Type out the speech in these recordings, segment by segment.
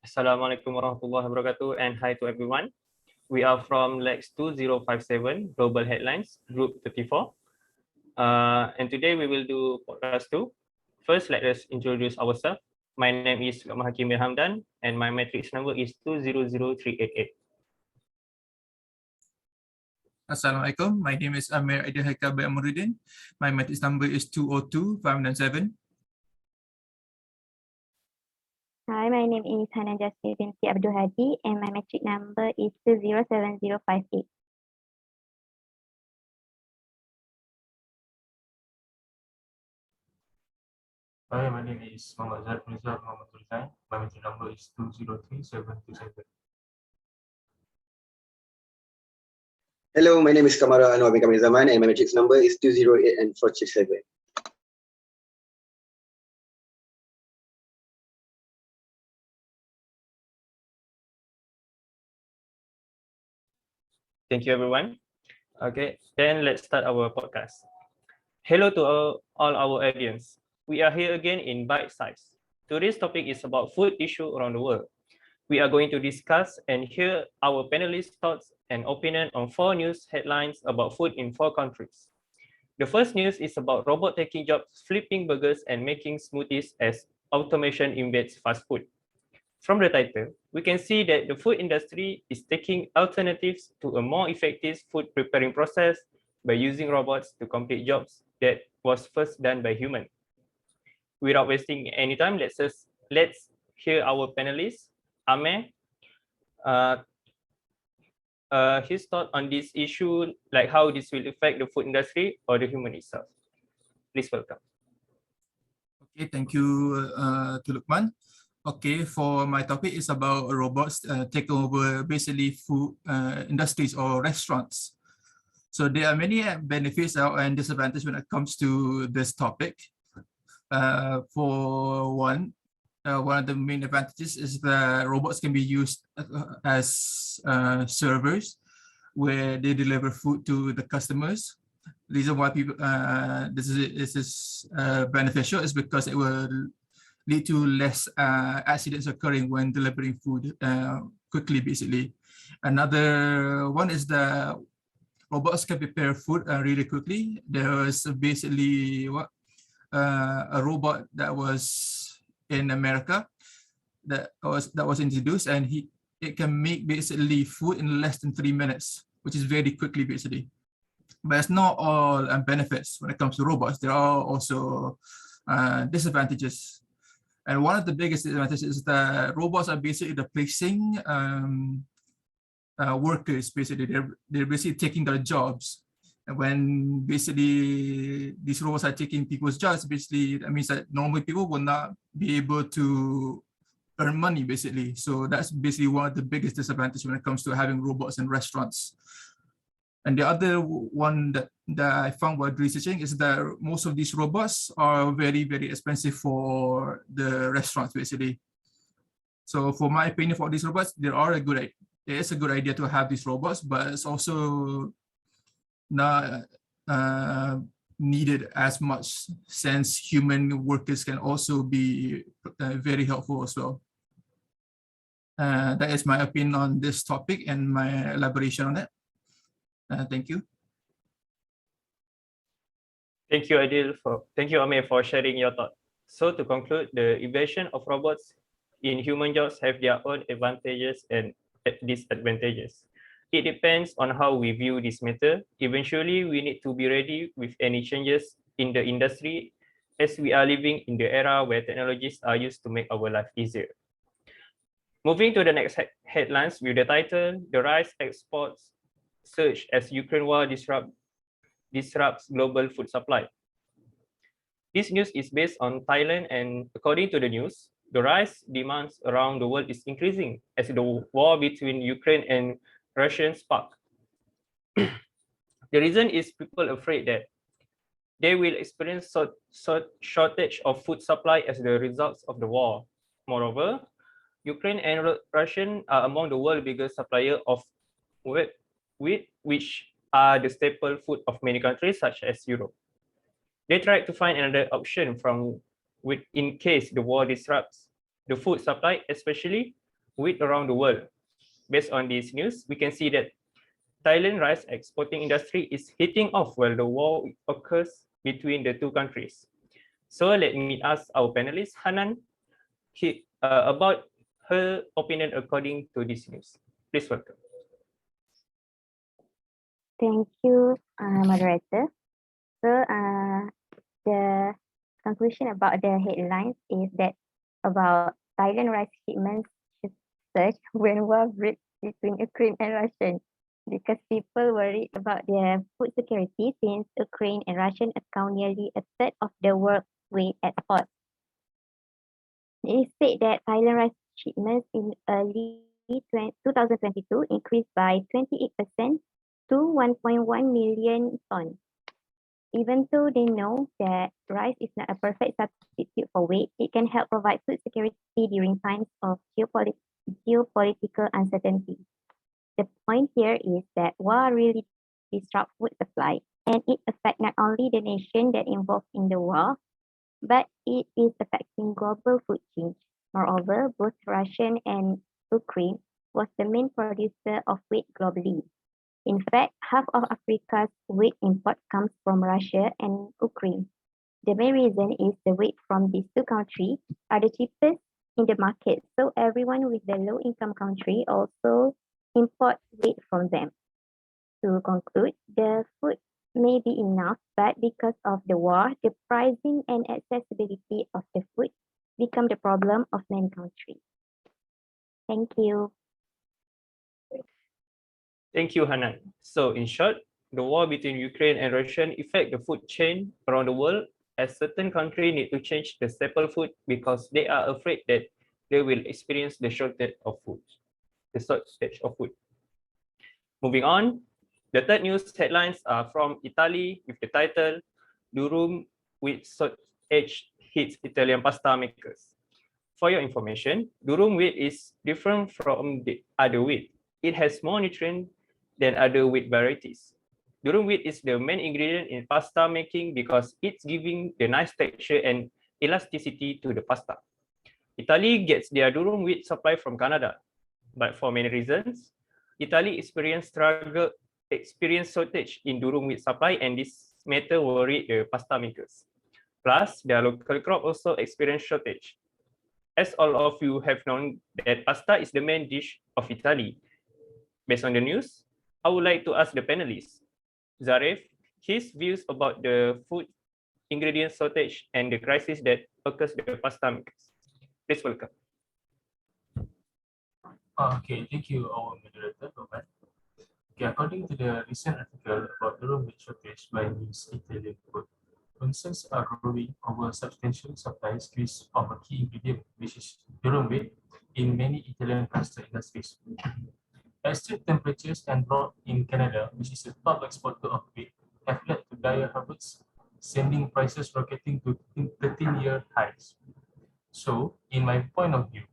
Assalamualaikum warahmatullahi wabarakatuh and hi to everyone. We are from Lex 2057 Global Headlines Group 34. And today we will do podcast 2. First, let us introduce ourselves. My name is Hakim Hamdan and my matrix number is 200388. Assalamualaikum. My name is Amir Aidil Haikal bin Amuruddin. My matrix number is 202597. Hi, my name is Hanan Jasmine binti Abdul Hadi and my matric number is 207058. Hi, my name is Muhammad Zahid Mirza Muhammad Tulzai. My matric number is 203727. Hello, my name is Kamara Anwar bin Kamil Zaman and my matrix number is 208 and 467. Thank you, everyone. Okay, then let's start our podcast. Hello to all our audience. We are here again in Bite Size. Today's topic is about food issue around the world. We are going to discuss and hear our panelists' thoughts and opinion on 4 news headlines about food in 4 countries. The first news is about robot taking jobs, flipping burgers and making smoothies as automation invades fast food. From the title, we can see that the food industry is taking alternatives to a more effective food preparing process by using robots to complete jobs that was first done by humans. Without wasting any time, let's hear our panelists. Amir, his thought on this issue, like how this will affect the food industry or the human itself. Please welcome. Okay, thank you to Lukman. Okay, for my topic is about robots taking over basically food industries or restaurants. So there are many benefits and disadvantages when it comes to this topic. For one of the main advantages is that robots can be used as servers where they deliver food to the customers. The reason why people this is beneficial is because it will lead to less accidents occurring when delivering food quickly, basically. Another one is that robots can prepare food really quickly. There was basically a robot that was in America that was introduced, and it can make basically food in less than 3 minutes, which is very quickly, basically. But it's not all benefits when it comes to robots. There are also disadvantages. And one of the biggest disadvantages is that robots are basically replacing workers. Basically, they're basically taking their jobs. And when basically these robots are taking people's jobs, basically that means that normal people will not be able to earn money, basically. So that's basically one of the biggest disadvantages when it comes to having robots in restaurants. And the other one that I found while researching is that most of these robots are very, very expensive for the restaurants, basically. So for my opinion, for these robots, it is a good idea to have these robots, but it's also not needed as much, since human workers can also be very helpful as well. That is my opinion on this topic and my elaboration on it. Thank you. Thank you, Amir, for sharing your thought. So to conclude, the invasion of robots in human jobs have their own advantages and disadvantages. It depends on how we view this matter. Eventually, we need to be ready with any changes in the industry, as we are living in the era where technologies are used to make our life easier. Moving to the next headlines with the title, The Rice Exports Surge as Ukraine War Disrupts Global Food Supply. This news is based on Thailand, and according to the news, the rice demands around the world is increasing as the war between Ukraine and Russia spark. The reason is people afraid that they will experience shortage of food supply as the results of the war. Moreover, Ukraine and Russia are among the world's biggest supplier of wheat, which are the staple food of many countries such as Europe. They tried to find another option from in case the war disrupts the food supply, especially wheat around the world. Based on this news, we can see that Thailand rice exporting industry is hitting off while the war occurs between the two countries. So let me ask our panelist, Hanan, about her opinion according to this news. Please welcome. Thank you, moderator. So, the conclusion about the headlines is that about Thailand rice shipments surge when war breaks between Ukraine and Russia, because people worried about their food security since Ukraine and Russia account nearly a third of the world wheat export. It is said that Thailand rice shipments in early 2022 increased by 28% to 1.1 million tons. Even though they know that rice is not a perfect substitute for wheat, it can help provide food security during times of geopolitical uncertainty. The point here is that war really disrupts food supply, and it affects not only the nation that involved in the war, but it is affecting global food chain. Moreover, both Russia and Ukraine was the main producer of wheat globally. In fact, half of Africa's wheat import comes from Russia and Ukraine. The main reason is the wheat from these two countries are the cheapest in the market, so everyone with the low-income country also import wheat from them. To conclude, the food may be enough, but because of the war, the pricing and accessibility of the food become the problem of many countries. Thank you. Thank you, Hanan. So in short, the war between Ukraine and Russia affect the food chain around the world, as certain countries need to change the staple food because they are afraid that they will experience the shortage of food. Moving on, the third news headlines are from Italy with the title "Durum wheat shortage hits Italian pasta makers." For your information, durum wheat is different from the other wheat. It has more nutrients than other wheat varieties. Durum wheat is the main ingredient in pasta making because it's giving the nice texture and elasticity to the pasta. Italy gets their durum wheat supply from Canada, but for many reasons, Italy experienced shortage in durum wheat supply, and this matter worried the pasta makers. Plus, their local crop also experienced shortage. As all of you have known that pasta is the main dish of Italy. Based on the news, I would like to ask the panelists, Zarif, his views about the food ingredient shortage and the crisis that occurs the pasta makers. Please welcome. Okay, thank you, our moderator, Roman. Okay, according to the recent article about the raw meat shortage by News Italian Food, concerns are growing over substantial supply squeeze of a key ingredient, which is durum wheat, in many Italian pasta industries. Extreme temperatures and drought in Canada, which is a top exporter of wheat, have led to dire harvests, sending prices rocketing to 13-year highs. So, in my point of view,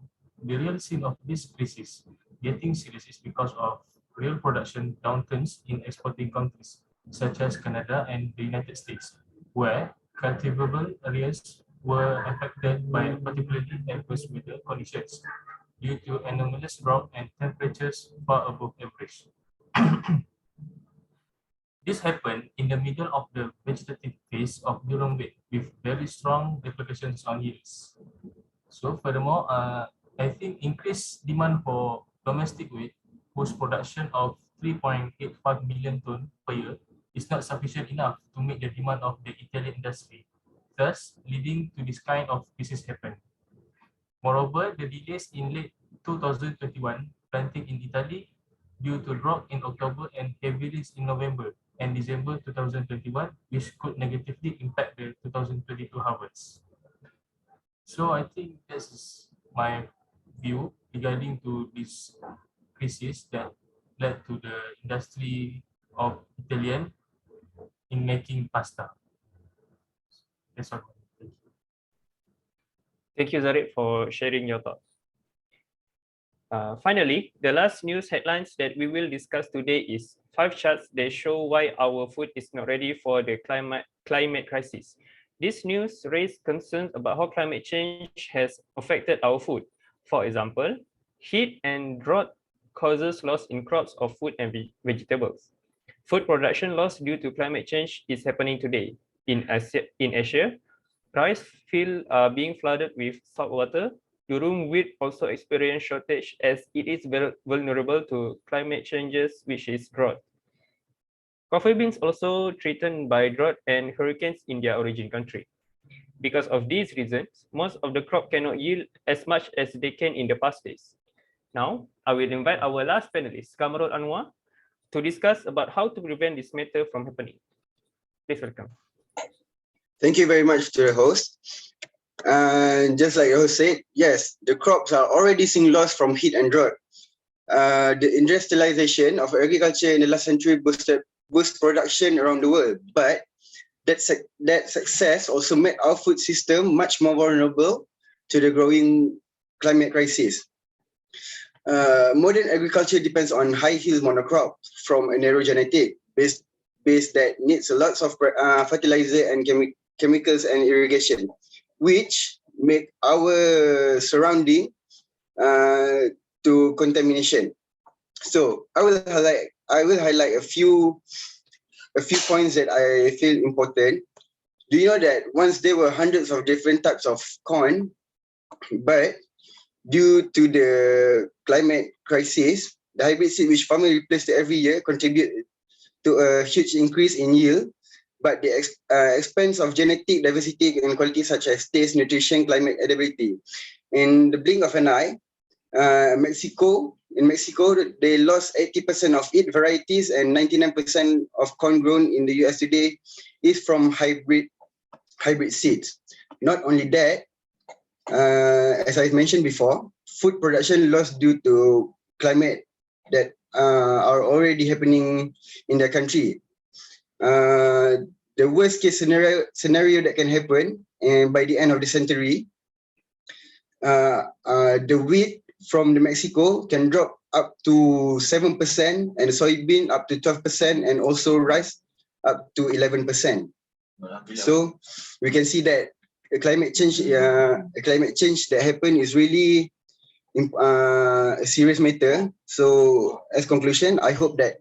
the real scene of this crisis getting serious is because of real production downturns in exporting countries, such as Canada and the United States, where cultivable areas were affected by particularly adverse weather conditions due to anomalous drought and temperatures far above average. This happened in the middle of the vegetative phase of durum wheat with very strong repercussions on yields. So furthermore, I think increased demand for domestic wheat, whose production of 3.85 million tonnes per year is not sufficient enough to meet the demand of the Italian industry, thus leading to this kind of crisis happen. Moreover, the delays in late 2021 planting in Italy due to drought in October and heavy rains in November and December 2021, which could negatively impact the 2022 harvest. So I think this is my view regarding to this crisis that led to the industry of Italian in making pasta. That's all. Thank you, Zarif, for sharing your thoughts. Finally, the last news headlines that we will discuss today is 5 charts that show why our food is not ready for the climate crisis. This news raised concerns about how climate change has affected our food. For example, heat and drought causes loss in crops of food and vegetables. Food production loss due to climate change is happening today. In Asia, rice fields are being flooded with salt water. Durum wheat also experience shortage as it is vulnerable to climate changes, which is drought. Coffee beans also threatened by drought and hurricanes in their origin country. Because of these reasons, most of the crop cannot yield as much as they can in the past days. Now, I will invite our last panelist, Kamarul Anwar, to discuss about how to prevent this matter from happening. Please welcome. Thank you very much to the host. And just like the host said, yes, the crops are already seeing loss from heat and drought. The industrialization of agriculture in the last century boost production around the world, but that success also made our food system much more vulnerable to the growing climate crisis. Modern agriculture depends on high-yield monocrop from a narrow genetic base that needs lots of fertilizer and chemicals and irrigation, which make our surrounding to contamination. So I will highlight a few points that I feel important. Do you know that once there were hundreds of different types of corn, but due to the climate crisis, the hybrid seed which farmers replaced every year contribute to a huge increase in yield, but the expense of genetic diversity and quality such as taste, nutrition, climate adaptability. In the blink of an eye, in Mexico, they lost 80% of wheat varieties and 99% of corn grown in the US today is from hybrid seeds. Not only that, as I mentioned before, food production lost due to climate that are already happening in the country. The worst case scenario that can happen, and by the end of the century, the wheat from the Mexico can drop up to 7% and the soybean up to 12% and also rice up to 11%. So we can see that a climate change that happened is really a serious matter. So as conclusion, I hope that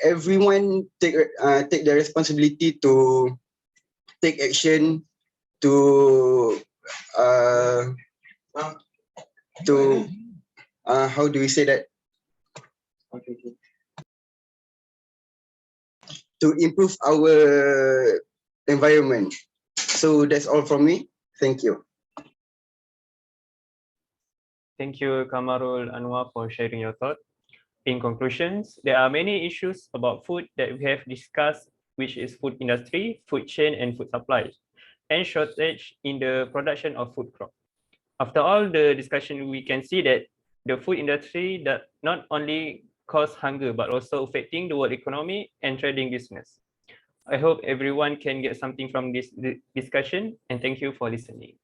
everyone take the responsibility to take action to how do we say that? To improve our environment. So that's all from me. Thank you. Thank you, Kamarul Anwar, for sharing your thought. In conclusions, there are many issues about food that we have discussed, which is food industry, food chain, and food supply, and shortage in the production of food crop. After all the discussion, we can see that the food industry that not only cause hunger, but also affecting the world economy and trading business. I hope everyone can get something from this discussion, and thank you for listening.